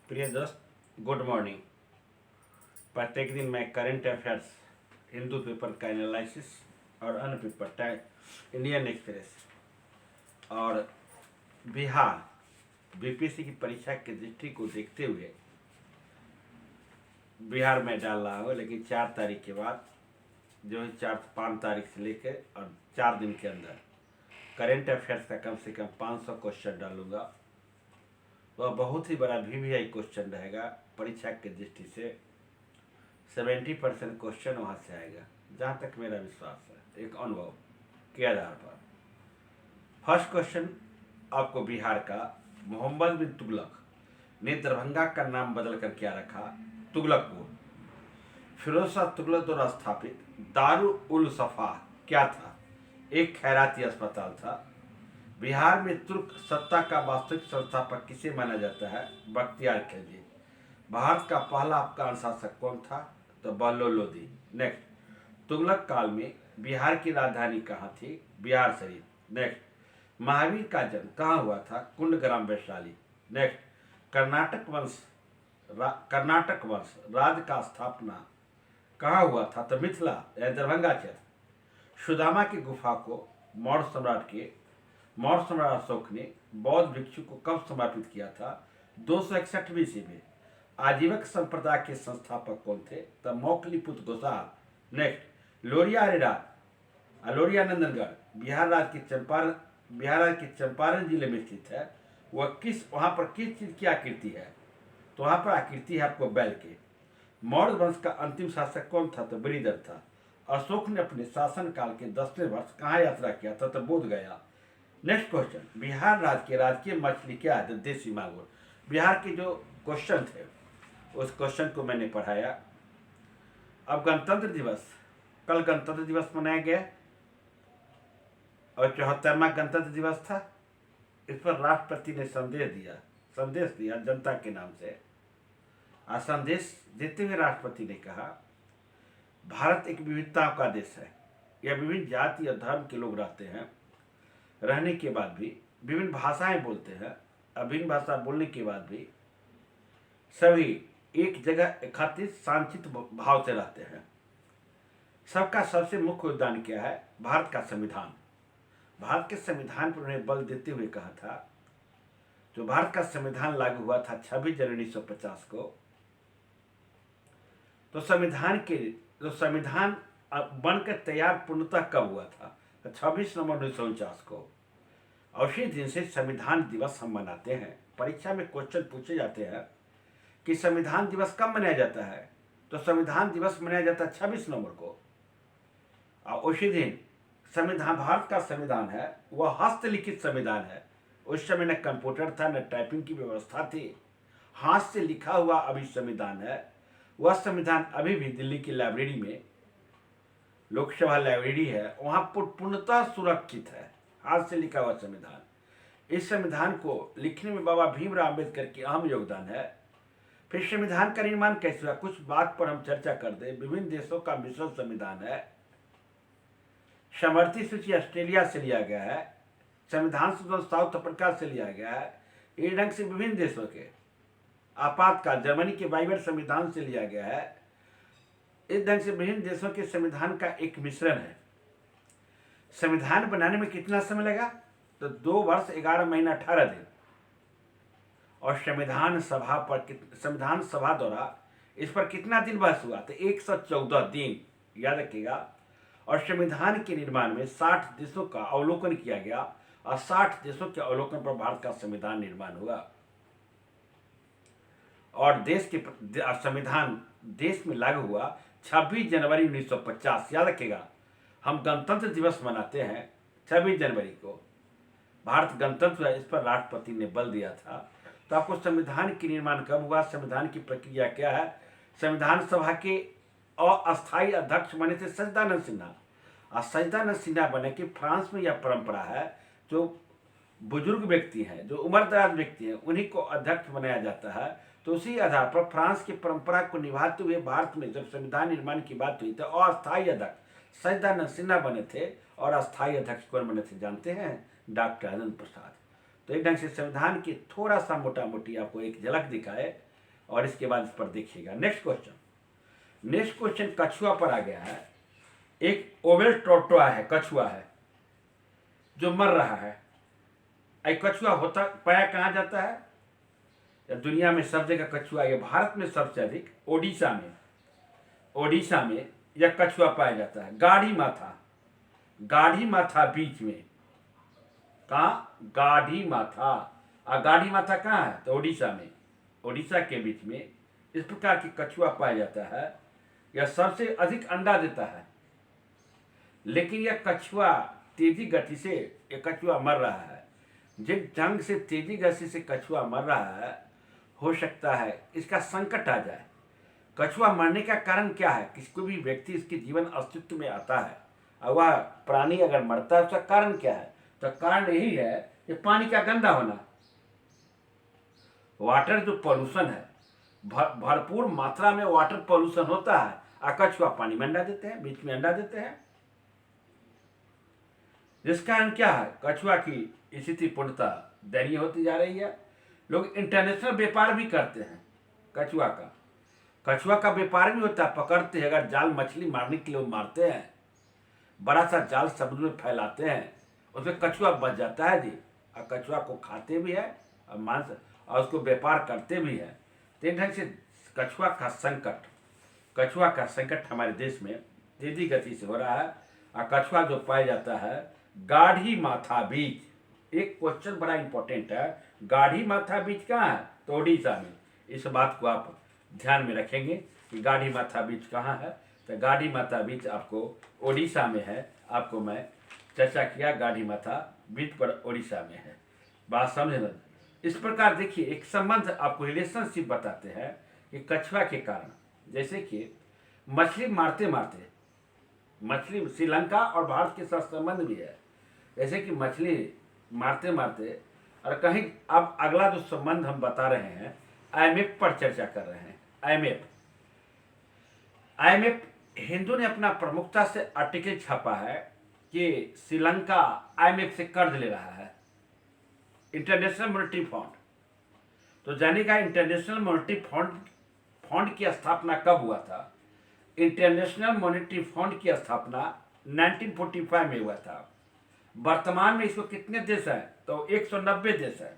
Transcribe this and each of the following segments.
प्रिय दोस्त, good morning. प्रत्येक दिन मैं करंट अफेयर्स, हिंदू पेपर का एनालिसिस और अन्य पेपर इंडियन एक्सप्रेस और बिहार बीपीएससी की परीक्षा के दृष्टि को देखते हुए बिहार में डाल रहा हूँ। लेकिन 4 तारीख के बाद जो है 4-5 तारीख से लेकर और 4 दिन के अंदर करंट अफेयर्स का कम से कम 500 क्वेश्चन डालूंगा। वह बहुत ही बड़ा वीवीआई क्वेश्चन रहेगा। परीक्षा की दृष्टि से 70% क्वेश्चन वहाँ से आएगा, जहाँ तक मेरा विश्वास है, एक अनुभव के आधार पर। फर्स्ट क्वेश्चन आपको बिहार का, मोहम्मद बिन तुगलक ने दरभंगा का नाम बदल कर क्या रखा? तुगलकपुर। फिरोज शाह तुगलक द्वारा स्थापित दारुल उल सफा क्या था? एक खैराती अस्पताल था। बिहार में तुर्क सत्ता का वास्तविक संस्थापक किसे माना जाता है? बख्तियार खिलजी। भारत का पहला अफगान शासक कौन था? तो बहलोल लोदी। नेक्स्ट, तुगलक काल में बिहार की राजधानी कहाँ थी? बिहार शरीफ। नेक्स्ट, महावीर का जन्म कहाँ हुआ था? कुंडग्राम वैशाली। नेक्स्ट, कर्नाटक वंश राज्य का स्थापना कहाँ हुआ था? तो मिथिला या दरभंगा क्षेत्र। सुदामा की गुफा को मौर्य सम्राट अशोक ने बौद्ध भिक्षु को कब समर्पित किया था? 261 ईस्वी में। आजीवक संप्रदाय के संस्थापक कौन थे? तब मौखलीपुत्र गोसाल। नेक्स्ट, लोरिया नंदनगढ़ बिहार राज्य के चंपारण जिले में स्थित है। वहाँ पर किस चीज की आकृति है? तो वहाँ पर आकृति है आपको बैल के। मौर्य वंश का अंतिम शासक कौन था? तो बृहदर था। अशोक ने अपने शासन काल के 10वें वर्ष कहाँ यात्रा किया था? तो बोध गया। नेक्स्ट क्वेश्चन, बिहार राज्य के राजकीय मछली क्या है? देसी मांगुर। बिहार के जो क्वेश्चन थे उस क्वेश्चन को मैंने पढ़ाया। अब गणतंत्र दिवस, कल गणतंत्र दिवस मनाया गया और 74वां गणतंत्र दिवस था। इस पर राष्ट्रपति ने संदेश दिया जनता के नाम से। और संदेश देते हुए राष्ट्रपति ने कहा, भारत एक विविधताओं का देश है। यह विभिन्न जाति और धर्म के लोग रहते हैं। रहने के बाद भी विभिन्न भाषाएं बोलते हैं। अभिन्न भाषा बोलने के बाद भी सभी एक जगह एकत्रित शांतित भाव से रहते हैं। सबका सबसे मुख्य योगदान क्या है? भारत का संविधान। भारत के संविधान पर उन्हें बल देते हुए कहा था, जो भारत का संविधान लागू हुआ था 26 जनवरी 1950 को। तो संविधान बनकर तैयार पूर्णतः कब हुआ था? 26 नवंबर 1949 को। और उसी दिन से संविधान दिवस हम मनाते हैं। परीक्षा में क्वेश्चन पूछे जाते हैं कि संविधान दिवस कब मनाया जाता है? तो संविधान दिवस मनाया जाता है 26 नवंबर को। और उसी दिन भारत का संविधान है वह हस्तलिखित संविधान है। उस समय न कंप्यूटर था, न टाइपिंग की व्यवस्था थी। हाथ से लिखा हुआ अभी संविधान है। वह संविधान अभी भी दिल्ली की लाइब्रेरी में, लोकसभा लाइब्रेरी है, वहाँ पूर्णतः सुरक्षित है। हाथ से लिखा हुआ संविधान। इस संविधान को लिखने में बाबा भीमराव अम्बेडकर की अहम योगदान है। फिर संविधान का निर्माण कैसे हुआ, कुछ बात पर हम चर्चा कर दें। विभिन्न देशों का मिश्रण संविधान है। समर्थी सूची ऑस्ट्रेलिया से लिया गया है। संविधान साउथ अफ्रीका से लिया गया है। इस ढंग से विभिन्न देशों के आपातकाल जर्मनी के बाइबल संविधान से लिया गया है। इस ढंग से विभिन्न देशों के संविधान का एक मिश्रण है। संविधान बनाने में कितना समय लगा? तो 2 वर्ष 11 महीना 18 दिन। और संविधान सभा द्वारा इस पर कितना दिन बहस हुआ? तो 114 दिन, याद रखिएगा। और संविधान के निर्माण में 60 देशों का अवलोकन किया गया और 60 देशों के अवलोकन पर भारत का संविधान निर्माण हुआ। और संविधान देश में लागू हुआ 26 जनवरी 1950। याद रखिएगा, हम गणतंत्र दिवस मनाते हैं 26 जनवरी को। भारत गणतंत्र है, इस पर राष्ट्रपति ने बल दिया था। तो आपको संविधान की निर्माण कब हुआ, संविधान की प्रक्रिया क्या है? संविधान सभा के अस्थायी अध्यक्ष बने थे सच्चिदानंद सिन्हा। और सच्चिदानंद सिन्हा बने कि फ्रांस में यह परंपरा है, जो बुजुर्ग व्यक्ति हैं, जो उम्रदराज व्यक्ति हैं, उन्हीं को अध्यक्ष बनाया जाता है। तो उसी आधार पर फ्रांस की परंपरा को निभाते हुए भारत में जब संविधान निर्माण की बात हुई तो अस्थायी अध्यक्ष सच्चिदानंद सिन्हा बने थे। और अस्थायी अध्यक्ष कौन बने थे जानते हैं? डॉक्टर राजेंद्र प्रसाद। तो एक ढंग से संविधान की थोड़ा सा मोटा मोटी आपको एक झलक दिखाए और इसके बाद इस पर देखिएगा। नेक्स्ट क्वेश्चन कछुआ पर आ गया है। एक ओवेल टोटोआ है, कछुआ है जो मर रहा है। कछुआ होता पाया कहाँ जाता है? या दुनिया में सब जगह कछुआ, या भारत में सबसे अधिक ओडिशा में यह कछुआ पाया जाता है। गाढ़ी माथा बीच में, कहाँ? गाढ़ी माथा कहाँ है? तो ओडिशा के बीच में इस प्रकार की कछुआ पाया जाता है। यह सबसे अधिक अंडा देता है, लेकिन यह कछुआ तेजी गति से, यह कछुआ मर रहा है। जिस ढंग से तेजी गति से कछुआ मर रहा है, हो सकता है इसका संकट आ जाए। कछुआ मरने का कारण क्या है? किसी भी व्यक्ति इसके जीवन अस्तित्व में आता है और वह प्राणी अगर मरता है, उसका कारण क्या है? तो कारण यही है कि पानी का गंदा होना। वाटर जो पॉल्यूशन है, भरपूर मात्रा में वाटर पॉल्यूशन होता है और कछुआ पानी में अंडा देते हैं, बीच में अंडा देते हैं। जिस कारण क्या है? कछुआ की स्थिति पूर्णतः दयनीय होती जा रही है। लोग इंटरनेशनल व्यापार भी करते हैं कछुआ का व्यापार भी होता है। पकड़ते हैं, अगर जाल मछली मारने के लिए वो मारते हैं, बड़ा सा जाल समुद्र में फैलाते हैं, उसमें कछुआ बच जाता है जी, और कछुआ को खाते भी है और मांस और उसको व्यापार करते भी है। तो एक ढंग से कछुआ का संकट हमारे देश में तेजी गति से हो रहा है। और कछुआ जो पाया जाता है गाढ़ी माथा बीच। एक क्वेश्चन बड़ा इंपॉर्टेंट है, गाढ़ी माथा बीच कहाँ है? तो ओडिशा में। इस बात को आप ध्यान में रखेंगे कि गाढ़ी माथा बीच कहाँ है। तो गाढ़ी माथा बीच आपको ओडिशा में है। आपको मैं चर्चा किया, गाढ़ी माथा बीच पर ओडिशा में है। बात समझना। इस प्रकार देखिए, एक संबंध आपको रिलेशनशिप बताते हैं कि कछुआ के कारण, जैसे कि मछली मारते मछली, श्रीलंका और भारत के साथ संबंध भी है। जैसे कि मछली मारते और कहीं, अब अगला जो संबंध हम बता रहे हैं, IMF पर चर्चा कर रहे हैं। IMF हिंदू ने अपना प्रमुखता से आर्टिकल छापा है कि श्रीलंका IMF से कर्ज ले रहा है, इंटरनेशनल मॉनेटरी फंड। तो जानेगा इंटरनेशनल मॉनेटरी फंड की स्थापना कब हुआ था? इंटरनेशनल मॉनेटरी फंड की स्थापना 1945 में हुआ था। वर्तमान में इसको कितने देश हैं? तो 190 देश है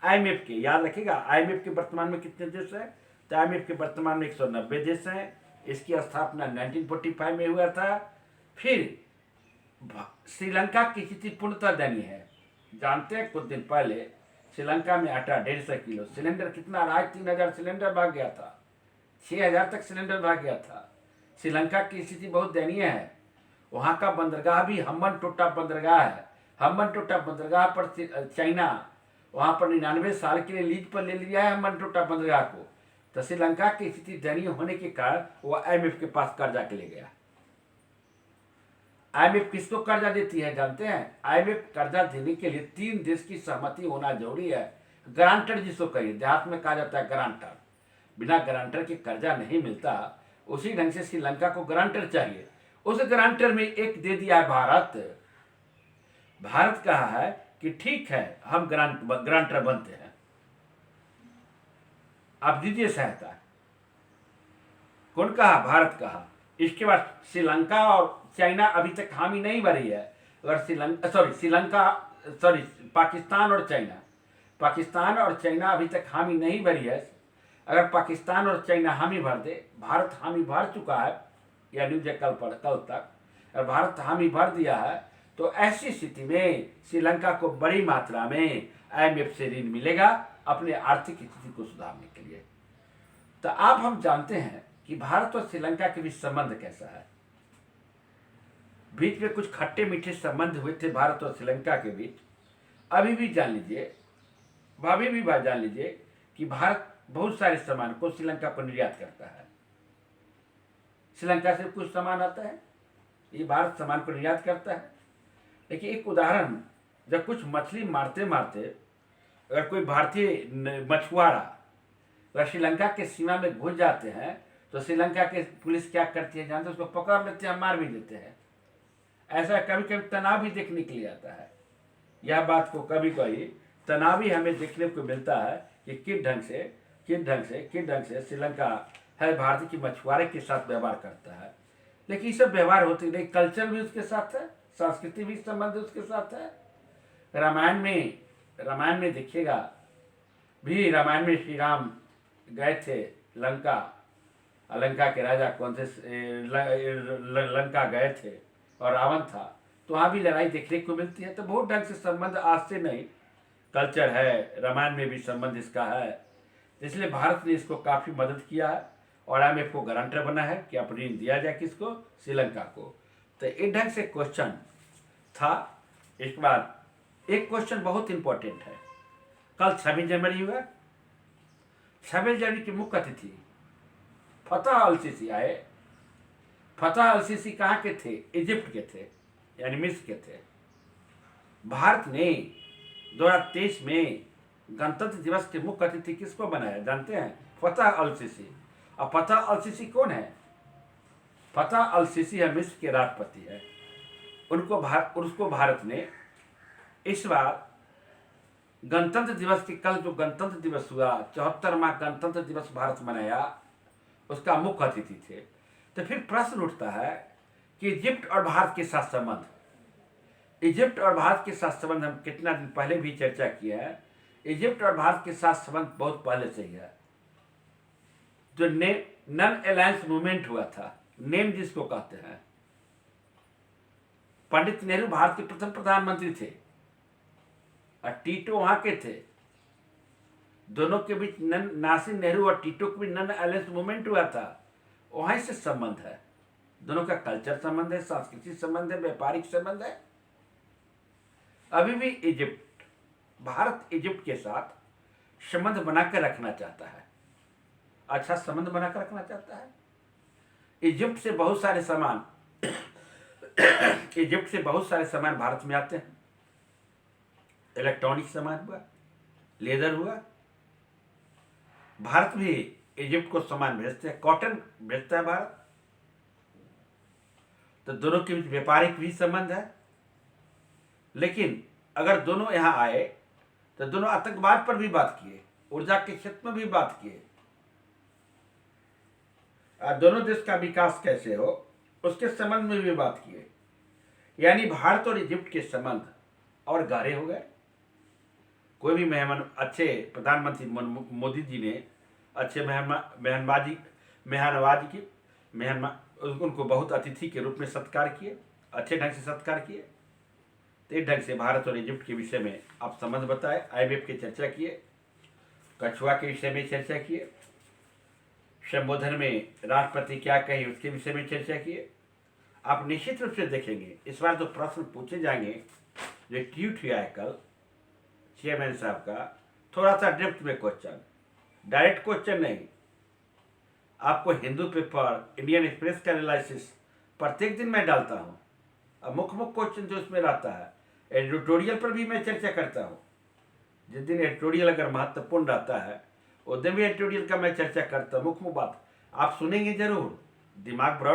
IMF के। याद रखिएगा, IMF के वर्तमान में कितने देश हैं? तो IMF के वर्तमान में 190 देश हैं। इसकी स्थापना 1945 में हुआ था। फिर श्रीलंका की स्थिति पूर्णतः दयनीय है। जानते हैं, कुछ दिन पहले श्रीलंका में आटा 150 किलो, सिलेंडर कितना रहा? 3000 सिलेंडर भाग गया था, 6000 तक सिलेंडर भाग गया था। श्रीलंका की स्थिति बहुत दयनीय है। वहाँ का बंदरगाह भी हम्बनटोटा बंदरगाह है। हम्बनटोटा बंदरगाह पर चाइना वहाँ पर 99 साल के लिए लीज पर ले लिया है हम्बनटोटा बंदरगाह को। तो श्रीलंका की स्थिति दयनीय होने के कारण वो IMF के पास कर्जा के ले गया। IMF किसको कर्जा देती है जानते हैं? IMF कर्जा देने के लिए 3 देश की सहमति होना जरूरी है। गारंटर जिसको कहिए, देहात में कहा जाता है गारंटर। बिना गारंटर के कर्जा नहीं मिलता। उसी ढंग से श्रीलंका को गारंटर चाहिए। उस गारंटर में एक दे दिया है भारत कहा है कि ठीक है, हम गारंटर बनते हैं, आप दीजिए सहायता। कौन कहा? भारत कहा। इसके बाद श्रीलंका और चाइना अभी तक हामी नहीं भरी है। अगर पाकिस्तान और चाइना अभी तक हामी नहीं भरी है। अगर पाकिस्तान और चाइना हामी भर दे, भारत हामी भर चुका है, या न्यूज कल तक, और भारत हामी भर दिया है, तो ऐसी स्थिति में श्रीलंका को बड़ी मात्रा में IMF से ऋण मिलेगा अपने आर्थिक स्थिति को सुधारने के लिए। तो अब हम जानते हैं कि भारत और श्रीलंका के बीच संबंध कैसा है। बीच में कुछ खट्टे मीठे संबंध हुए थे भारत और श्रीलंका के बीच। अभी भी जान लीजिए कि भारत बहुत सारे सामान को श्रीलंका को निर्यात करता है। श्रीलंका से कुछ सामान आता है, ये भारत सामान को निर्यात करता है। देखिए एक उदाहरण, जब कुछ मछली मारते अगर कोई भारतीय मछुआरा अगर श्रीलंका के सीमा में घुस जाते हैं, तो श्रीलंका के पुलिस क्या करती है जानते हैं? उसको पकड़ लेते हैं, मार भी देते हैं। ऐसा कभी कभी तनाव भी देखने के लिए आता है। यह बात को कभी कभी तनाव भी हमें देखने को मिलता है कि किस ढंग से किस ढंग से श्रीलंका है भारत की मछुआरे के साथ व्यवहार करता है। लेकिन ये सब व्यवहार होते नहीं, कल्चर भी उसके साथ है, संस्कृति भी संबंध उसके साथ है। रामायण में देखिएगा भी, रामायण में श्री राम गए थे लंका, लंका के राजा कौन थे, लंका गए थे और रावण था, तो वहाँ भी लड़ाई देखने को मिलती है। तो बहुत ढंग से संबंध आज से नहीं, कल्चर है, रामायण में भी संबंध इसका है। इसलिए भारत ने इसको काफ़ी मदद किया है और IMF को गारंटर बना है कि अब ऋण दिया जाए किसको, श्रीलंका को। तो इस ढंग से क्वेश्चन था। इसके बाद एक क्वेश्चन बहुत इंपॉर्टेंट है, कल 26 जनवरी हुआ, 26 जनवरी की मुख्य अतिथि फतह अल सीसी आए। फतह अल सीसी कहाँ के थे, इजिप्ट के थे, यानी मिस्र के थे। भारत ने 2023 में गणतंत्र दिवस के मुख्य अतिथि किसको बनाया जानते हैं, फतह अल सीसी। अब फतह अल सीसी कौन है, फतह अल सीसी है मिस्र के राष्ट्रपति है। उसको भारत ने इस बार गणतंत्र दिवस के, कल जो गणतंत्र दिवस हुआ 74वां गणतंत्र दिवस भारत मनाया, उसका मुख्य अतिथि थे। तो फिर प्रश्न उठता है कि इजिप्ट और भारत के साथ संबंध, इजिप्ट और भारत के साथ संबंध हम कितना दिन पहले भी चर्चा किए हैं। इजिप्ट और भारत के साथ संबंध बहुत पहले से ही है। जो नन अलायंस मूवमेंट हुआ था, नेम जिसको कहते हैं, पंडित नेहरू भारत के प्रथम प्रधानमंत्री थे और टीटो वहां के थे। दोनों के बीच नासिर नेहरू और टीटो के बीच नन अलायंस मूवमेंट हुआ था, वहीं से संबंध है। दोनों का कल्चर संबंध है, सांस्कृतिक संबंध है, व्यापारिक संबंध है। अभी भी इजिप्ट, भारत इजिप्ट के साथ संबंध बनाकर रखना चाहता है, अच्छा संबंध बनाकर रखना चाहता है। इजिप्ट से बहुत सारे सामान इजिप्ट से बहुत सारे सामान भारत में आते हैं। इलेक्ट्रॉनिक सामान हुआ, लेदर हुआ, भारत भी इजिप्ट को सामान भेजते हैं, कॉटन भेजता है भारत। तो दोनों के बीच व्यापारिक भी संबंध है। लेकिन अगर दोनों यहां आए तो दोनों आतंकवाद पर भी बात किए, ऊर्जा के क्षेत्र में भी बात किए, दोनों देश का विकास कैसे हो उसके संबंध में भी बात किए। यानी भारत और इजिप्ट के संबंध और गाढ़े हो गए। कोई भी मेहमान, अच्छे प्रधानमंत्री मोदी जी ने अच्छे उनको बहुत अतिथि के रूप में सत्कार किए, अच्छे ढंग से सत्कार किए। तो इस ढंग से भारत और इजिप्ट के विषय में आप संबंध बताए, IMF की चर्चा किए, कछुआ के विषय में चर्चा किए, संबोधन में राष्ट्रपति क्या कहे उसके विषय में चर्चा किए। आप निश्चित रूप से देखेंगे इस बार जो प्रश्न पूछे जाएंगे, जो ट्वीट हुआ है कल चेयरमैन साहब का, थोड़ा सा डेप्थ में क्वेश्चन, डायरेक्ट क्वेश्चन नहीं। आपको हिंदू पेपर, इंडियन एक्सप्रेस का एनालिसिस प्रत्येक दिन मैं डालता हूँ। अब मुख्य क्वेश्चन जो इसमें रहता है, एडिटोरियल पर भी मैं चर्चा करता हूँ। जिस दिन एडिटोरियल अगर महत्वपूर्ण रहता है उस दिन भी एडिटोरियल का मैं चर्चा करता हूँ। मुख्य बात आप सुनेंगे जरूर, दिमाग ब्रॉड